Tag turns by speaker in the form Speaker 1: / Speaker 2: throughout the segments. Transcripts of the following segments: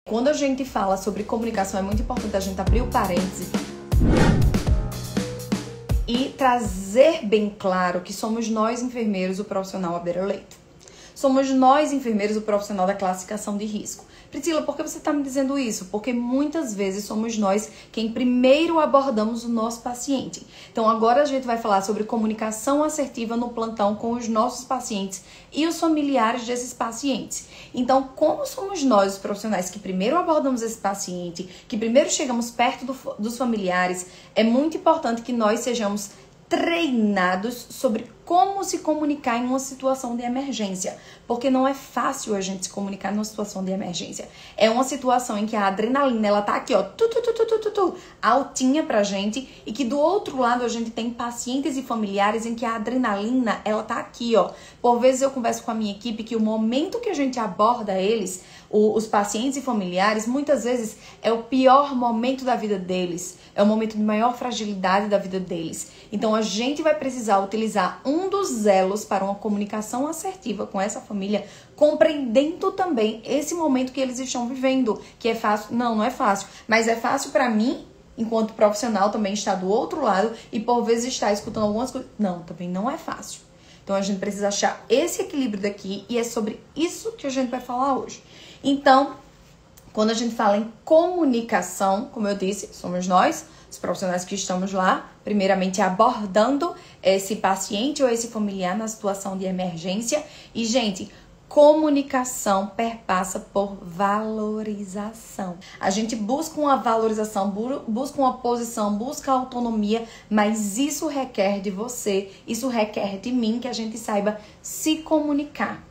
Speaker 1: Quando a gente fala sobre comunicação, é muito importante a gente abrir o parêntese e trazer bem claro que somos nós, enfermeiros, o profissional à beira-leito. Somos nós, enfermeiros, o profissional da classificação de risco. Priscila, por que você está me dizendo isso? Porque muitas vezes somos nós quem primeiro abordamos o nosso paciente. Então agora a gente vai falar sobre comunicação assertiva no plantão com os nossos pacientes e os familiares desses pacientes. Então, como somos nós, os profissionais, que primeiro abordamos esse paciente, que primeiro chegamos perto dos familiares, é muito importante que nós sejamos treinados sobre como se comunicar em uma situação de emergência, porque não é fácil a gente se comunicar numa situação de emergência. É uma situação em que a adrenalina, ela tá aqui, ó, altinha pra gente, e que do outro lado a gente tem pacientes e familiares em que a adrenalina, ela tá aqui, ó. Por vezes eu converso com a minha equipe que o momento que a gente aborda eles, os pacientes e familiares, muitas vezes é o pior momento da vida deles, é o momento de maior fragilidade da vida deles. Então a gente vai precisar utilizar um dos elos para uma comunicação assertiva com essa família, compreendendo também esse momento que eles estão vivendo, que é fácil, não é fácil, mas é fácil para mim, enquanto profissional, também estar do outro lado e por vezes estar escutando algumas coisas, não, também não é fácil. Então a gente precisa achar esse equilíbrio daqui e é sobre isso que a gente vai falar hoje. Então, quando a gente fala em comunicação, como eu disse, somos nós, os profissionais que estamos lá, primeiramente abordando esse paciente ou esse familiar na situação de emergência. E, gente, comunicação perpassa por valorização. A gente busca uma valorização, busca uma posição, busca autonomia, mas isso requer de você, isso requer de mim que a gente saiba se comunicar.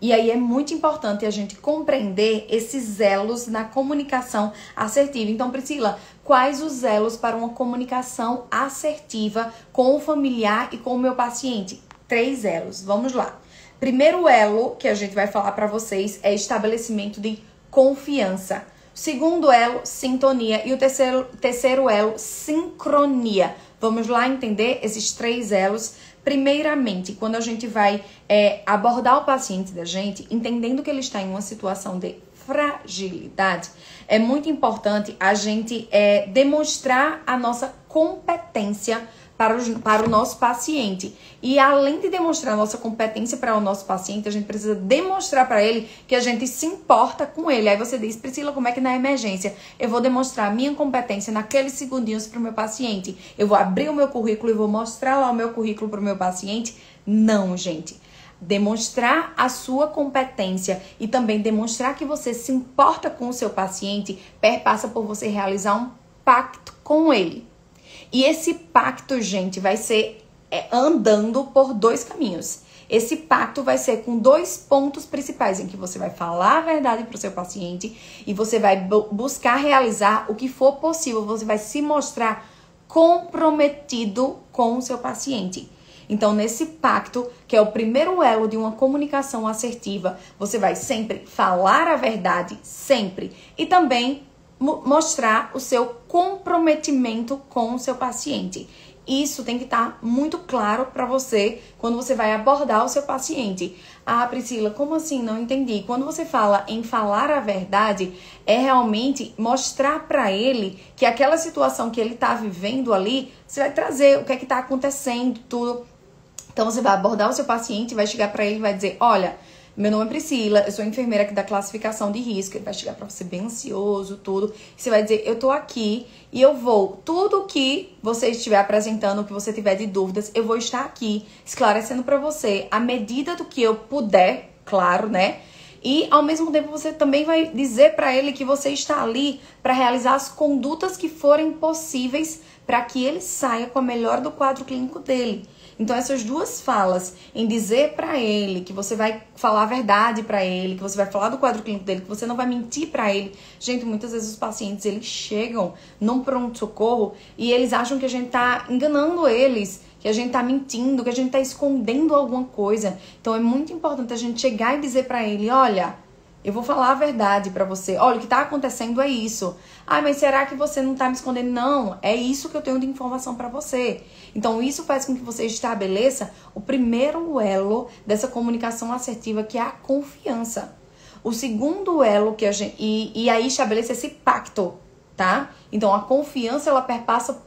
Speaker 1: E aí é muito importante a gente compreender esses elos na comunicação assertiva. Então, Priscila, quais os elos para uma comunicação assertiva com o familiar e com o meu paciente? 3 elos, vamos lá. Primeiro elo que a gente vai falar para vocês é estabelecimento de confiança. Segundo elo, sintonia. E o terceiro elo, sincronia. Vamos lá entender esses 3 elos. Primeiramente, quando a gente vai abordar o paciente da gente, entendendo que ele está em uma situação de fragilidade, é muito importante a gente demonstrar a nossa competência para o nosso paciente. E além de demonstrar a nossa competência para o nosso paciente, a gente precisa demonstrar para ele que a gente se importa com ele. Aí você diz, Priscila, como é que na emergência eu vou demonstrar a minha competência naqueles segundinhos para o meu paciente? Eu vou abrir o meu currículo e vou mostrar lá o meu currículo para o meu paciente? Não, gente. Demonstrar a sua competência e também demonstrar que você se importa com o seu paciente perpassa por você realizar um pacto com ele. E esse pacto, gente, vai ser andando por 2 caminhos. Esse pacto vai ser com 2 pontos principais, em que você vai falar a verdade para o seu paciente e você vai buscar realizar o que for possível. Você vai se mostrar comprometido com o seu paciente. Então, nesse pacto, que é o primeiro elo de uma comunicação assertiva, você vai sempre falar a verdade, sempre. E também mostrar o seu comprometimento com o seu paciente. Isso tem que estar muito claro para você quando você vai abordar o seu paciente. Ah, Priscila, como assim? Não entendi. Quando você fala em falar a verdade, é realmente mostrar para ele que aquela situação que ele está vivendo ali, você vai trazer o que é que está acontecendo, tudo. Então você vai abordar o seu paciente, vai chegar para ele e vai dizer, olha, meu nome é Priscila, eu sou enfermeira aqui da classificação de risco. Ele vai chegar pra você bem ansioso, tudo. E você vai dizer, eu tô aqui e eu vou, tudo que você estiver apresentando, que você tiver de dúvidas, eu vou estar aqui esclarecendo pra você, à medida do que eu puder, claro, né? E ao mesmo tempo você também vai dizer pra ele que você está ali pra realizar as condutas que forem possíveis para que ele saia com a melhor do quadro clínico dele. Então essas 2 falas, em dizer pra ele que você vai falar a verdade pra ele, que você vai falar do quadro clínico dele, que você não vai mentir pra ele. Gente, muitas vezes os pacientes, eles chegam num pronto-socorro e eles acham que a gente tá enganando eles, que a gente tá mentindo, que a gente tá escondendo alguma coisa. Então é muito importante a gente chegar e dizer pra ele, olha, eu vou falar a verdade pra você. Olha, o que tá acontecendo é isso. Ah, mas será que você não tá me escondendo? Não, é isso que eu tenho de informação pra você. Então, isso faz com que você estabeleça o primeiro elo dessa comunicação assertiva, que é a confiança. O segundo elo que a gente... E aí estabelece esse pacto, tá? Então, a confiança, ela perpassa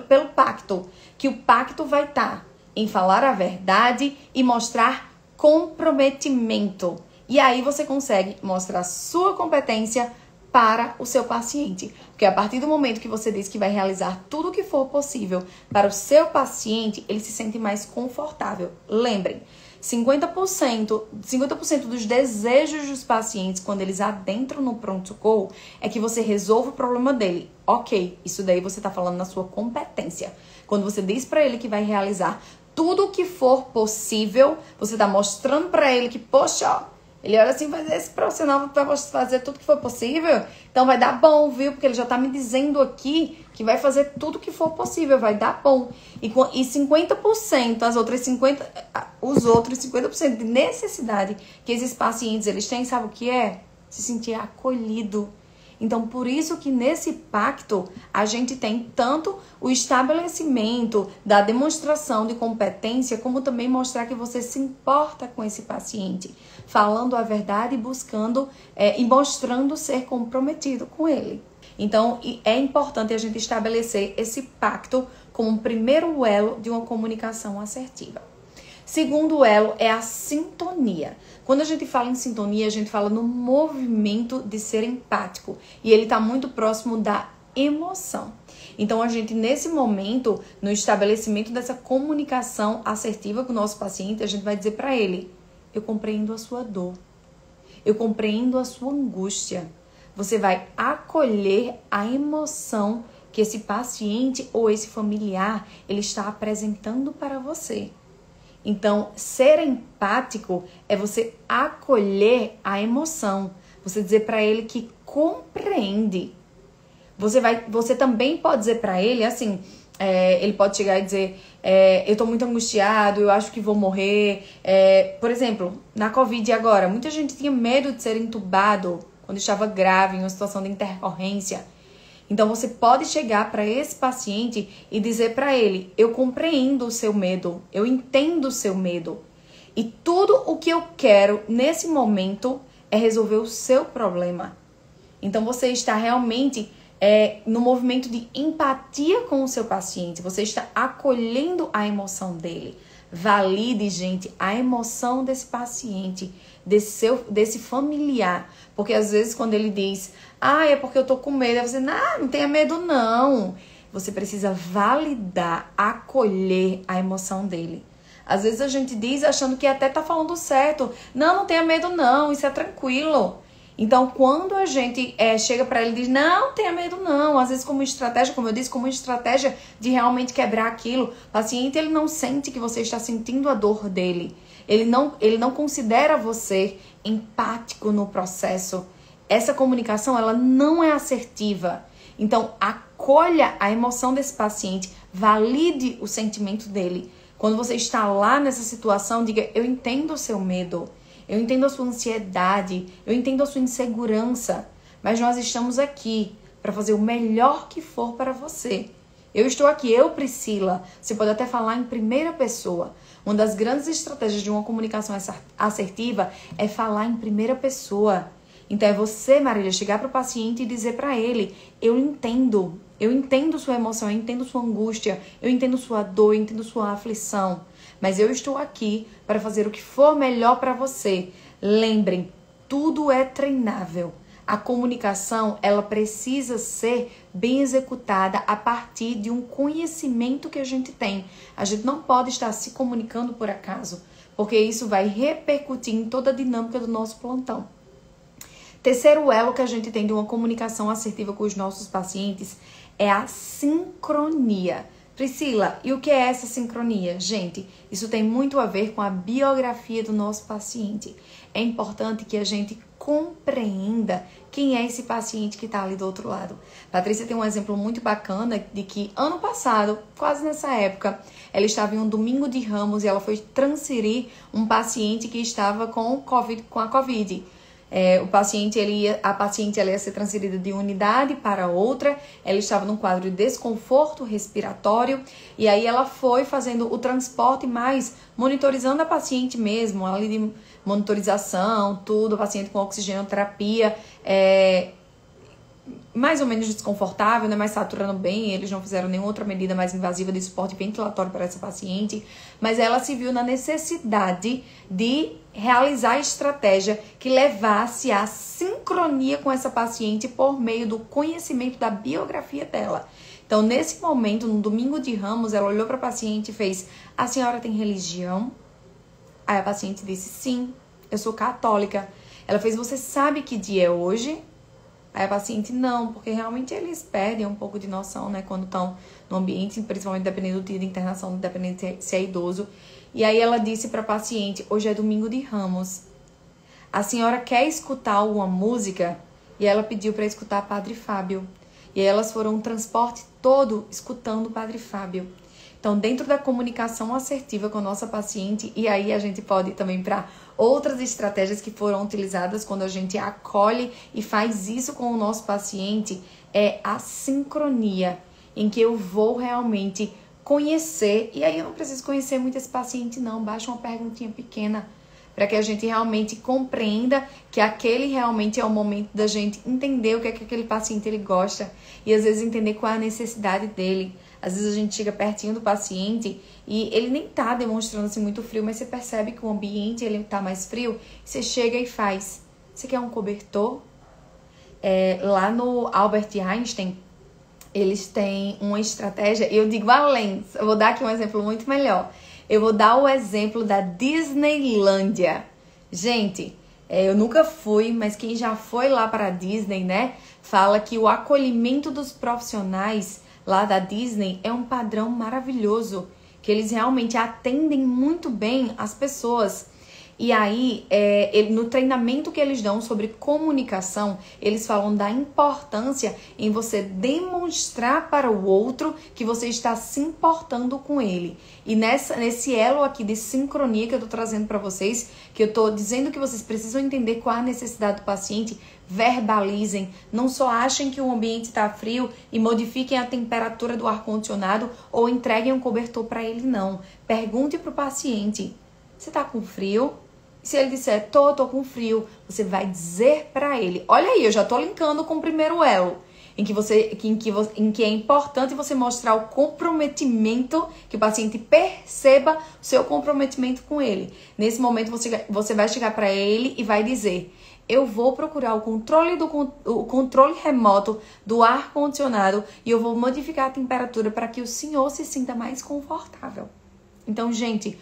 Speaker 1: pelo pacto. Que o pacto vai estar em falar a verdade e mostrar comprometimento. E aí você consegue mostrar sua competência para o seu paciente. Porque a partir do momento que você diz que vai realizar tudo o que for possível para o seu paciente, ele se sente mais confortável. Lembrem, 50% dos desejos dos pacientes, quando eles adentram no pronto-socorro, é que você resolva o problema dele. Ok, isso daí você está falando na sua competência. Quando você diz para ele que vai realizar tudo o que for possível, você está mostrando para ele que, poxa, ó, ele olha assim, mas esse profissional vai fazer tudo que for possível, então vai dar bom, viu? Porque ele já tá me dizendo aqui que vai fazer tudo que for possível, vai dar bom. E 50%, os outros 50% de necessidade que esses pacientes eles têm, sabe o que é? Se sentir acolhido. Então, por isso que nesse pacto, a gente tem tanto o estabelecimento da demonstração de competência, como também mostrar que você se importa com esse paciente, falando a verdade e buscando e mostrando ser comprometido com ele. Então, é importante a gente estabelecer esse pacto como um primeiro elo de uma comunicação assertiva. Segundo elo é a sintonia. Quando a gente fala em sintonia, a gente fala no movimento de ser empático. E ele está muito próximo da emoção. Então, a gente, nesse momento, no estabelecimento dessa comunicação assertiva com o nosso paciente, a gente vai dizer para ele: eu compreendo a sua dor. Eu compreendo a sua angústia. Você vai acolher a emoção que esse paciente ou esse familiar ele está apresentando para você. Então, ser empático é você acolher a emoção. Você dizer para ele que compreende. Você também pode dizer para ele, assim, ele pode chegar e dizer, eu tô muito angustiado, eu acho que vou morrer. Por exemplo, na Covid agora, muita gente tinha medo de ser entubado quando estava grave, em uma situação de intercorrência. Então, você pode chegar para esse paciente e dizer para ele: eu compreendo o seu medo, eu entendo o seu medo. E tudo o que eu quero nesse momento é resolver o seu problema. Então, você está realmente no movimento de empatia com o seu paciente. Você está acolhendo a emoção dele. Valide, gente, a emoção desse paciente, desse familiar. Porque às vezes quando ele diz, é porque eu tô com medo, aí você, não tenha medo não. Você precisa validar, acolher a emoção dele. Às vezes a gente diz achando que até tá falando certo. Não tenha medo não, isso é tranquilo. Então, quando a gente chega para ele e diz, não tenha medo não, às vezes como estratégia, como eu disse, como estratégia de realmente quebrar aquilo, o paciente ele não sente que você está sentindo a dor dele. Ele não considera você empático no processo. Essa comunicação, ela não é assertiva. Então, acolha a emoção desse paciente, valide o sentimento dele. Quando você está lá nessa situação, diga, eu entendo o seu medo. Eu entendo a sua ansiedade, eu entendo a sua insegurança, mas nós estamos aqui para fazer o melhor que for para você. Eu estou aqui, eu, Priscila. Você pode até falar em primeira pessoa. Uma das grandes estratégias de uma comunicação assertiva é falar em primeira pessoa. Então é você, Marília, chegar para o paciente e dizer para ele, eu entendo sua emoção, eu entendo sua angústia, eu entendo sua dor, eu entendo sua aflição. Mas eu estou aqui para fazer o que for melhor para você. Lembrem, tudo é treinável. A comunicação, ela precisa ser bem executada a partir de um conhecimento que a gente tem. A gente não pode estar se comunicando por acaso, porque isso vai repercutir em toda a dinâmica do nosso plantão. Terceiro elo que a gente tem de uma comunicação assertiva com os nossos pacientes é a sincronia. Priscila, e o que é essa sincronia? Gente, isso tem muito a ver com a biografia do nosso paciente. É importante que a gente compreenda quem é esse paciente que está ali do outro lado. Patrícia tem um exemplo muito bacana de que ano passado, quase nessa época, ela estava em um domingo de Ramos e ela foi transferir um paciente que estava com a Covid. A paciente ela ia ser transferida de unidade para outra, ela estava num quadro de desconforto respiratório, e aí ela foi fazendo o transporte, mais monitorizando a paciente mesmo, ali de monitorização, tudo, a paciente com oxigenoterapia, mais ou menos desconfortável, né, mas saturando bem, eles não fizeram nenhuma outra medida mais invasiva de suporte ventilatório para essa paciente, mas ela se viu na necessidade de realizar a estratégia que levasse à sincronia com essa paciente por meio do conhecimento da biografia dela. Então, nesse momento, no domingo de Ramos, ela olhou para a paciente e fez: a senhora tem religião? Aí a paciente disse: sim, eu sou católica. Ela fez: você sabe que dia é hoje? Aí a paciente: não, porque realmente eles perdem um pouco de noção, né, quando estão no ambiente, principalmente dependendo do dia de internação, dependendo se é idoso. E aí ela disse para a paciente: hoje é domingo de Ramos. A senhora quer escutar alguma música? E ela pediu para escutar Padre Fábio. E aí elas foram um transporte todo escutando o Padre Fábio. Então, dentro da comunicação assertiva com a nossa paciente, e aí a gente pode ir também para outras estratégias que foram utilizadas quando a gente acolhe e faz isso com o nosso paciente, é a sincronia, em que eu vou realmente conhecer, e aí eu não preciso conhecer muito esse paciente não, basta uma perguntinha pequena, para que a gente realmente compreenda que aquele realmente é o momento da gente entender o que é que aquele paciente ele gosta, e às vezes entender qual é a necessidade dele. Às vezes a gente chega pertinho do paciente e ele nem tá demonstrando assim muito frio, mas você percebe que o ambiente ele tá mais frio, você chega e faz: você quer um cobertor? Lá no Albert Einstein, eles têm uma estratégia, e eu digo além, eu vou dar aqui um exemplo muito melhor. Eu vou dar o exemplo da Disneylândia. Gente, eu nunca fui, mas quem já foi lá para a Disney, né, fala que o acolhimento dos profissionais lá da Disney é um padrão maravilhoso, que eles realmente atendem muito bem as pessoas. E aí, no treinamento que eles dão sobre comunicação, eles falam da importância em você demonstrar para o outro que você está se importando com ele. E nesse elo aqui de sincronia que eu tô trazendo para vocês, que eu tô dizendo que vocês precisam entender qual a necessidade do paciente, verbalizem. Não só achem que o ambiente está frio e modifiquem a temperatura do ar-condicionado ou entreguem um cobertor para ele, não. Pergunte para o paciente: você tá com frio? Se ele disser: tô com frio, você vai dizer para ele. Olha aí, eu já tô linkando com o primeiro elo, em que é importante você mostrar o comprometimento, que o paciente perceba o seu comprometimento com ele. Nesse momento você vai chegar para ele e vai dizer: eu vou procurar o controle remoto do ar-condicionado e eu vou modificar a temperatura para que o senhor se sinta mais confortável. Então, gente,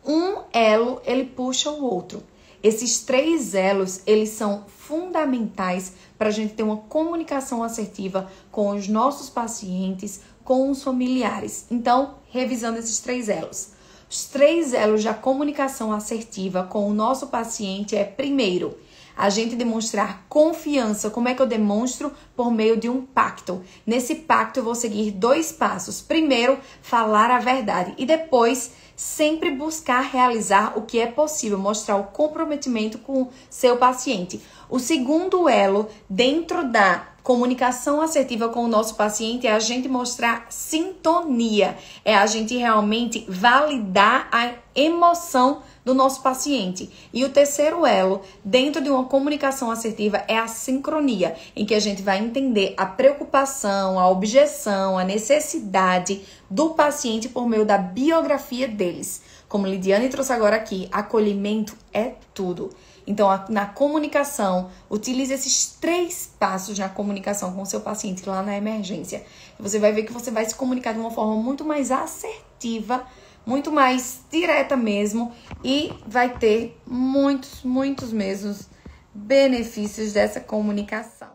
Speaker 1: um elo, ele puxa o outro. Esses 3 elos, eles são fundamentais para a gente ter uma comunicação assertiva com os nossos pacientes, com os familiares. Então, revisando esses 3 elos. Os 3 elos da comunicação assertiva com o nosso paciente é, primeiro, a gente demonstrar confiança. Como é que eu demonstro? Por meio de um pacto. Nesse pacto eu vou seguir 2 passos. Primeiro, falar a verdade. E depois, sempre buscar realizar o que é possível. Mostrar o comprometimento com o seu paciente. O segundo elo, dentro da comunicação assertiva com o nosso paciente, é a gente mostrar sintonia. É a gente realmente validar a emoção do nosso paciente. E o terceiro elo, dentro de uma comunicação assertiva, é a sincronia, em que a gente vai entender a preocupação, a objeção, a necessidade do paciente por meio da biografia deles. Como Lidiane trouxe agora aqui, acolhimento é tudo. Então, na comunicação, utilize esses 3 passos na comunicação com o seu paciente lá na emergência. Você vai ver que você vai se comunicar de uma forma muito mais assertiva, muito mais direta mesmo, e vai ter muitos mesmos benefícios dessa comunicação.